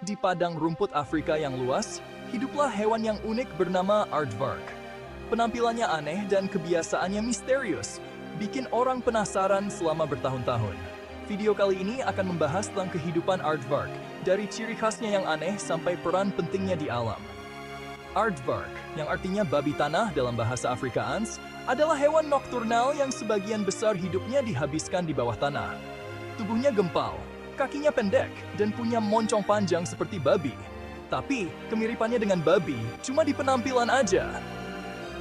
Di padang rumput Afrika yang luas, hiduplah hewan yang unik bernama aardvark. Penampilannya aneh dan kebiasaannya misterius, bikin orang penasaran selama bertahun-tahun. Video kali ini akan membahas tentang kehidupan aardvark, dari ciri khasnya yang aneh sampai peran pentingnya di alam. Aardvark, yang artinya babi tanah dalam bahasa Afrikaans, adalah hewan nokturnal yang sebagian besar hidupnya dihabiskan di bawah tanah. Tubuhnya gempal, kakinya pendek, dan punya moncong panjang seperti babi. Tapi, kemiripannya dengan babi cuma di penampilan aja.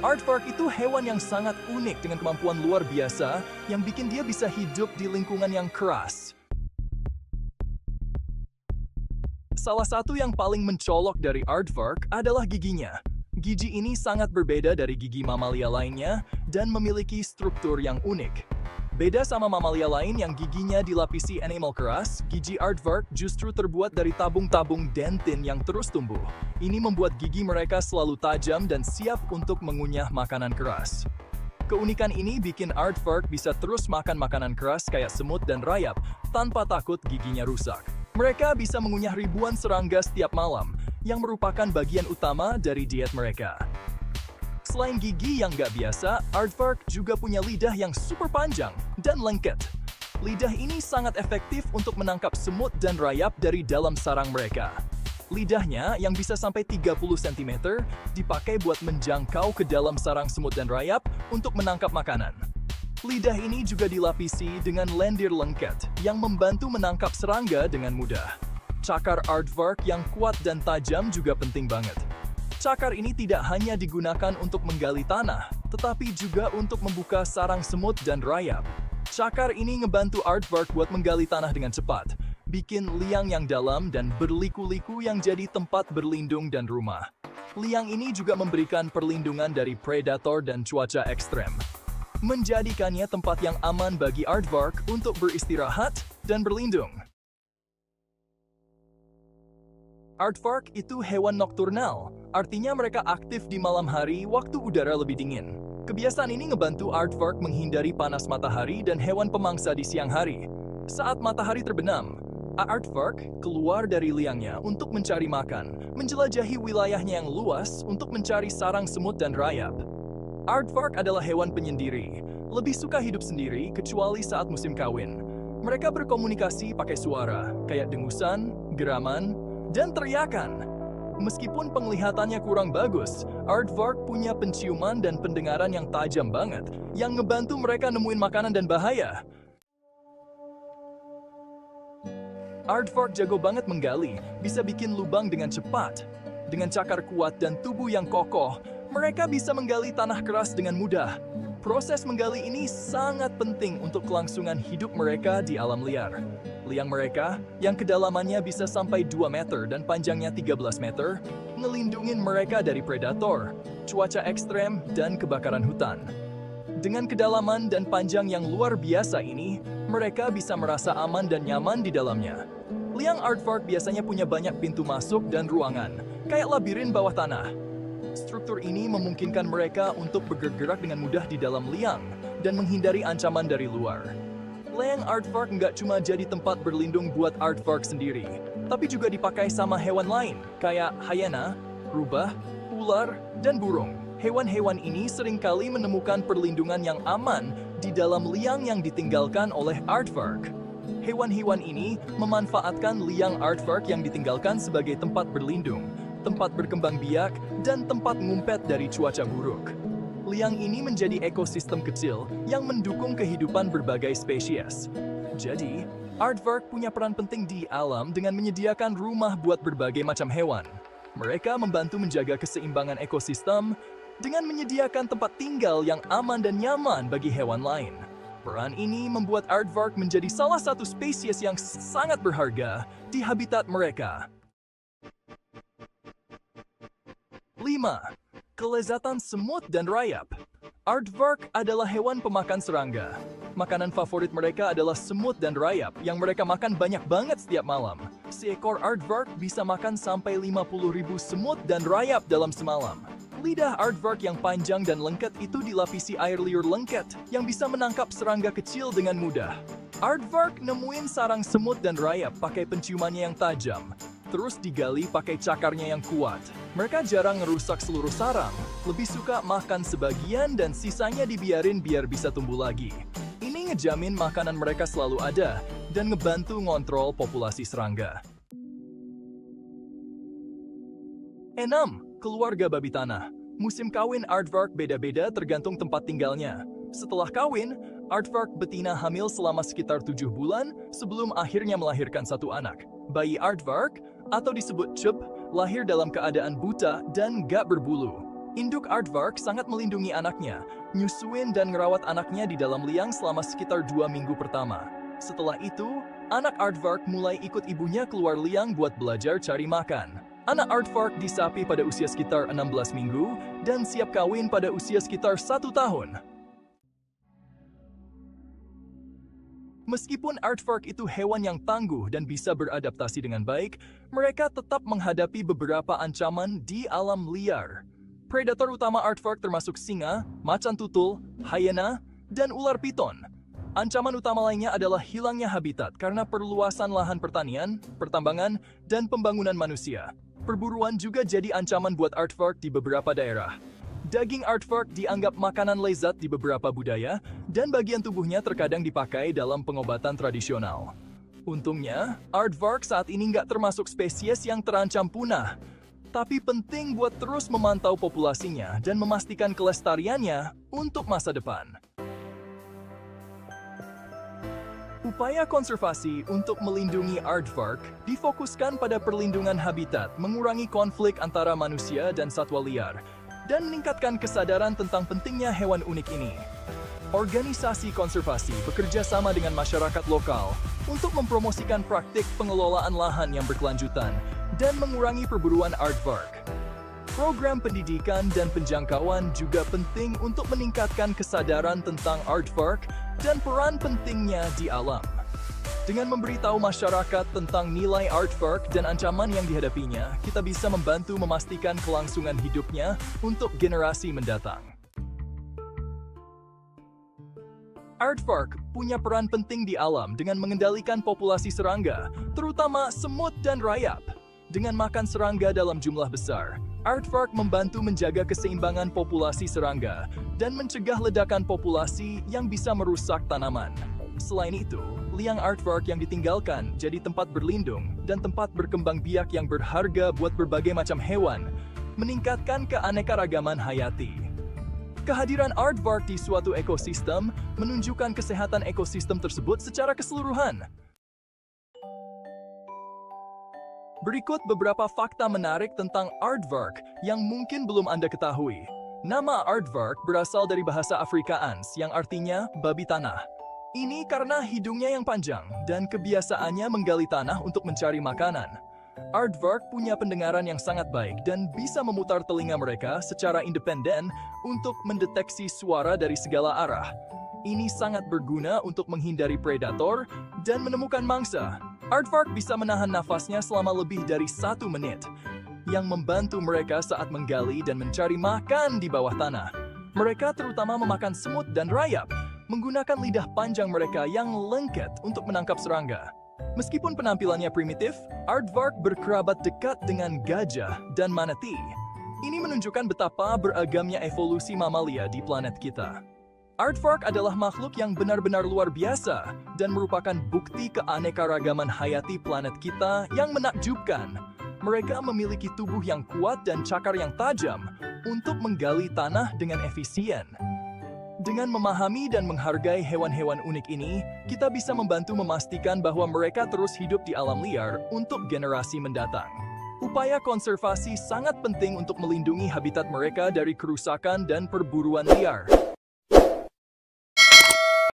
Aardvark itu hewan yang sangat unik dengan kemampuan luar biasa yang bikin dia bisa hidup di lingkungan yang keras. Salah satu yang paling mencolok dari aardvark adalah giginya. Gigi ini sangat berbeda dari gigi mamalia lainnya dan memiliki struktur yang unik. Beda sama mamalia lain yang giginya dilapisi enamel keras, gigi aardvark justru terbuat dari tabung-tabung dentin yang terus tumbuh. Ini membuat gigi mereka selalu tajam dan siap untuk mengunyah makanan keras. Keunikan ini bikin aardvark bisa terus makan makanan keras kayak semut dan rayap tanpa takut giginya rusak. Mereka bisa mengunyah ribuan serangga setiap malam, yang merupakan bagian utama dari diet mereka. Selain gigi yang nggak biasa, aardvark juga punya lidah yang super panjang dan lengket. Lidah ini sangat efektif untuk menangkap semut dan rayap dari dalam sarang mereka. Lidahnya yang bisa sampai 30 cm dipakai buat menjangkau ke dalam sarang semut dan rayap untuk menangkap makanan. Lidah ini juga dilapisi dengan lendir lengket yang membantu menangkap serangga dengan mudah. Cakar aardvark yang kuat dan tajam juga penting banget. Cakar ini tidak hanya digunakan untuk menggali tanah, tetapi juga untuk membuka sarang semut dan rayap. Cakar ini ngebantu aardvark buat menggali tanah dengan cepat, bikin liang yang dalam dan berliku-liku yang jadi tempat berlindung dan rumah. Liang ini juga memberikan perlindungan dari predator dan cuaca ekstrem, menjadikannya tempat yang aman bagi aardvark untuk beristirahat dan berlindung. Aardvark itu hewan nokturnal, artinya mereka aktif di malam hari waktu udara lebih dingin. Kebiasaan ini ngebantu aardvark menghindari panas matahari dan hewan pemangsa di siang hari. Saat matahari terbenam, aardvark keluar dari liangnya untuk mencari makan, menjelajahi wilayahnya yang luas untuk mencari sarang semut dan rayap. Aardvark adalah hewan penyendiri, lebih suka hidup sendiri kecuali saat musim kawin. Mereka berkomunikasi pakai suara, kayak dengusan, geraman, dan teriakan. Meskipun penglihatannya kurang bagus, aardvark punya penciuman dan pendengaran yang tajam banget, yang ngebantu mereka nemuin makanan dan bahaya. Aardvark jago banget menggali, bisa bikin lubang dengan cepat. Dengan cakar kuat dan tubuh yang kokoh, mereka bisa menggali tanah keras dengan mudah. Proses menggali ini sangat penting untuk kelangsungan hidup mereka di alam liar. Liang mereka, yang kedalamannya bisa sampai 2 meter dan panjangnya 13 meter, ngelindungin mereka dari predator, cuaca ekstrem, dan kebakaran hutan. Dengan kedalaman dan panjang yang luar biasa ini, mereka bisa merasa aman dan nyaman di dalamnya. Liang aardvark biasanya punya banyak pintu masuk dan ruangan, kayak labirin bawah tanah. Struktur ini memungkinkan mereka untuk bergerak dengan mudah di dalam liang dan menghindari ancaman dari luar. Liang aardvark nggak cuma jadi tempat berlindung buat aardvark sendiri, tapi juga dipakai sama hewan lain, kayak hyena, rubah, ular, dan burung. Hewan-hewan ini seringkali menemukan perlindungan yang aman di dalam liang yang ditinggalkan oleh aardvark. Hewan-hewan ini memanfaatkan liang aardvark yang ditinggalkan sebagai tempat berlindung, tempat berkembang biak, dan tempat ngumpet dari cuaca buruk. Liang ini menjadi ekosistem kecil yang mendukung kehidupan berbagai spesies. Jadi, aardvark punya peran penting di alam dengan menyediakan rumah buat berbagai macam hewan. Mereka membantu menjaga keseimbangan ekosistem dengan menyediakan tempat tinggal yang aman dan nyaman bagi hewan lain. Peran ini membuat aardvark menjadi salah satu spesies yang sangat berharga di habitat mereka. 5. Kelezatan semut dan rayap. Aardvark adalah hewan pemakan serangga. Makanan favorit mereka adalah semut dan rayap yang mereka makan banyak banget setiap malam. Seekor aardvark bisa makan sampai 50.000 semut dan rayap dalam semalam. Lidah aardvark yang panjang dan lengket itu dilapisi air liur lengket yang bisa menangkap serangga kecil dengan mudah. Aardvark nemuin sarang semut dan rayap pakai penciumannya yang tajam. terus digali pakai cakarnya yang kuat. Mereka jarang ngerusak seluruh sarang, lebih suka makan sebagian dan sisanya dibiarin biar bisa tumbuh lagi. Ini ngejamin makanan mereka selalu ada dan ngebantu ngontrol populasi serangga. 6. Keluarga babi tanah. Musim kawin aardvark beda-beda tergantung tempat tinggalnya. Setelah kawin, aardvark betina hamil selama sekitar 7 bulan sebelum akhirnya melahirkan satu anak. Bayi aardvark, atau disebut chup, lahir dalam keadaan buta dan gak berbulu. Induk aardvark sangat melindungi anaknya, nyusuin dan ngerawat anaknya di dalam liang selama sekitar 2 minggu pertama. Setelah itu, anak aardvark mulai ikut ibunya keluar liang buat belajar cari makan. Anak aardvark disapi pada usia sekitar 16 minggu dan siap kawin pada usia sekitar 1 tahun. Meskipun aardvark itu hewan yang tangguh dan bisa beradaptasi dengan baik, mereka tetap menghadapi beberapa ancaman di alam liar. Predator utama aardvark termasuk singa, macan tutul, hyena, dan ular piton. Ancaman utama lainnya adalah hilangnya habitat karena perluasan lahan pertanian, pertambangan, dan pembangunan manusia. Perburuan juga jadi ancaman buat aardvark di beberapa daerah. Daging aardvark dianggap makanan lezat di beberapa budaya, dan bagian tubuhnya terkadang dipakai dalam pengobatan tradisional. Untungnya, aardvark saat ini nggak termasuk spesies yang terancam punah. Tapi penting buat terus memantau populasinya dan memastikan kelestariannya untuk masa depan. Upaya konservasi untuk melindungi aardvark difokuskan pada perlindungan habitat, mengurangi konflik antara manusia dan satwa liar, dan meningkatkan kesadaran tentang pentingnya hewan unik ini. Organisasi konservasi bekerja sama dengan masyarakat lokal untuk mempromosikan praktik pengelolaan lahan yang berkelanjutan dan mengurangi perburuan aardvark. Program pendidikan dan penjangkauan juga penting untuk meningkatkan kesadaran tentang aardvark dan peran pentingnya di alam. Dengan memberitahu masyarakat tentang nilai aardvark dan ancaman yang dihadapinya, kita bisa membantu memastikan kelangsungan hidupnya untuk generasi mendatang. Aardvark punya peran penting di alam dengan mengendalikan populasi serangga, terutama semut dan rayap. Dengan makan serangga dalam jumlah besar, aardvark membantu menjaga keseimbangan populasi serangga dan mencegah ledakan populasi yang bisa merusak tanaman. Selain itu, liang aardvark yang ditinggalkan jadi tempat berlindung dan tempat berkembang biak yang berharga buat berbagai macam hewan, meningkatkan keanekaragaman hayati. Kehadiran aardvark di suatu ekosistem menunjukkan kesehatan ekosistem tersebut secara keseluruhan. Berikut beberapa fakta menarik tentang aardvark yang mungkin belum Anda ketahui. Nama aardvark berasal dari bahasa Afrikaans yang artinya babi tanah. Ini karena hidungnya yang panjang dan kebiasaannya menggali tanah untuk mencari makanan. Aardvark punya pendengaran yang sangat baik dan bisa memutar telinga mereka secara independen untuk mendeteksi suara dari segala arah. Ini sangat berguna untuk menghindari predator dan menemukan mangsa. Aardvark bisa menahan nafasnya selama lebih dari 1 menit, yang membantu mereka saat menggali dan mencari makan di bawah tanah. Mereka terutama memakan semut dan rayap, menggunakan lidah panjang mereka yang lengket untuk menangkap serangga. Meskipun penampilannya primitif, aardvark berkerabat dekat dengan gajah dan manatee. Ini menunjukkan betapa beragamnya evolusi mamalia di planet kita. Aardvark adalah makhluk yang benar-benar luar biasa dan merupakan bukti keanekaragaman hayati planet kita yang menakjubkan. Mereka memiliki tubuh yang kuat dan cakar yang tajam untuk menggali tanah dengan efisien. Dengan memahami dan menghargai hewan-hewan unik ini, kita bisa membantu memastikan bahwa mereka terus hidup di alam liar untuk generasi mendatang. Upaya konservasi sangat penting untuk melindungi habitat mereka dari kerusakan dan perburuan liar.